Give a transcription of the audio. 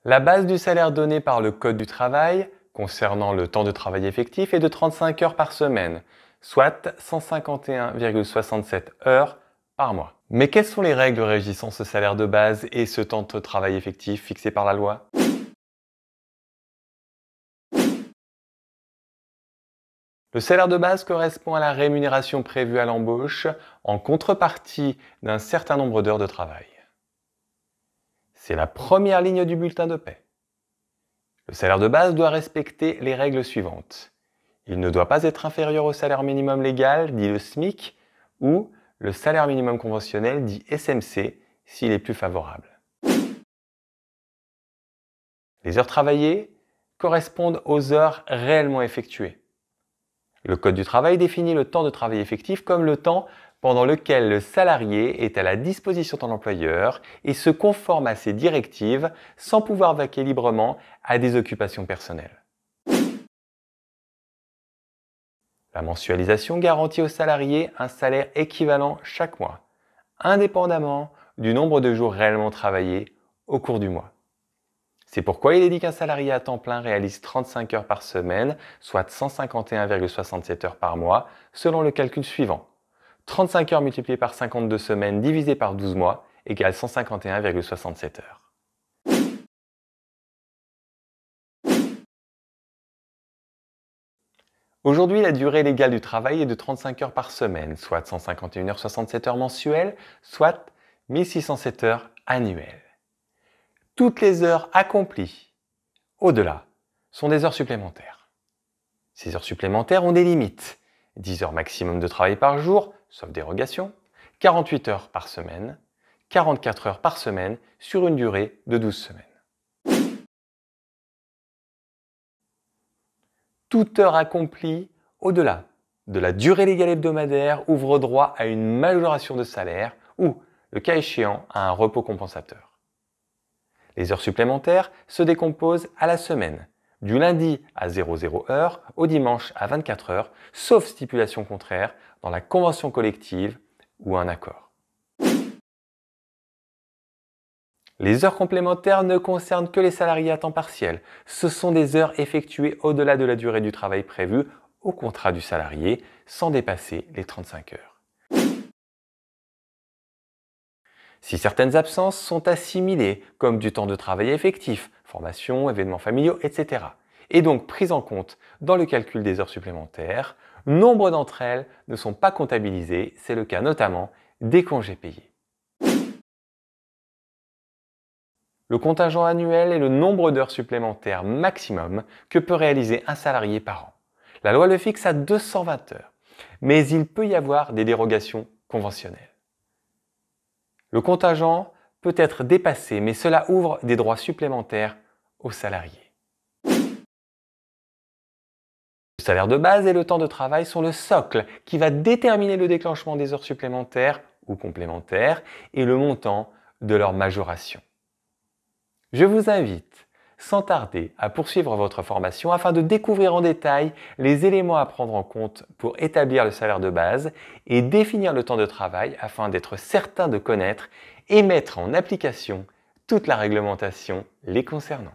La base du salaire donné par le Code du travail concernant le temps de travail effectif est de 35 heures par semaine, soit 151,67 heures par mois. Mais quelles sont les règles régissant ce salaire de base et ce temps de travail effectif fixé par la loi? Le salaire de base correspond à la rémunération prévue à l'embauche en contrepartie d'un certain nombre d'heures de travail. C'est la première ligne du bulletin de paie. Le salaire de base doit respecter les règles suivantes. Il ne doit pas être inférieur au salaire minimum légal, dit le SMIC, ou le salaire minimum conventionnel, dit SMC, s'il est plus favorable. Les heures travaillées correspondent aux heures réellement effectuées. Le Code du travail définit le temps de travail effectif comme le temps pendant lequel le salarié est à la disposition de l'employeur et se conforme à ses directives sans pouvoir vaquer librement à des occupations personnelles. La mensualisation garantit au salarié un salaire équivalent chaque mois, indépendamment du nombre de jours réellement travaillés au cours du mois. C'est pourquoi il est dit qu'un salarié à temps plein réalise 35 heures par semaine, soit 151,67 heures par mois, selon le calcul suivant. 35 heures multipliées par 52 semaines divisé par 12 mois égale 151,67 heures. Aujourd'hui, la durée légale du travail est de 35 heures par semaine, soit 151,67 heures mensuelles, soit 1607 heures annuelles. Toutes les heures accomplies au-delà sont des heures supplémentaires. Ces heures supplémentaires ont des limites. 10 heures maximum de travail par jour, sauf dérogation, 48 heures par semaine, 44 heures par semaine sur une durée de 12 semaines. Toute heure accomplie au-delà de la durée légale hebdomadaire ouvre droit à une majoration de salaire ou, le cas échéant, à un repos compensateur. Les heures supplémentaires se décomposent à la semaine, du lundi à 00 heures au dimanche à 24 heures, sauf stipulation contraire dans la convention collective ou un accord. Les heures complémentaires ne concernent que les salariés à temps partiel. Ce sont des heures effectuées au-delà de la durée du travail prévue au contrat du salarié, sans dépasser les 35 heures. Si certaines absences sont assimilées comme du temps de travail effectif, formation, événements familiaux, etc., et donc prises en compte dans le calcul des heures supplémentaires, nombre d'entre elles ne sont pas comptabilisées, c'est le cas notamment des congés payés. Le contingent annuel est le nombre d'heures supplémentaires maximum que peut réaliser un salarié par an. La loi le fixe à 220 heures, mais il peut y avoir des dérogations conventionnelles. Le contingent peut être dépassé, mais cela ouvre des droits supplémentaires aux salariés. Le salaire de base et le temps de travail sont le socle qui va déterminer le déclenchement des heures supplémentaires ou complémentaires et le montant de leur majoration. Je vous invite sans tarder à poursuivre votre formation afin de découvrir en détail les éléments à prendre en compte pour établir le salaire de base et définir le temps de travail afin d'être certain de connaître et mettre en application toute la réglementation les concernant.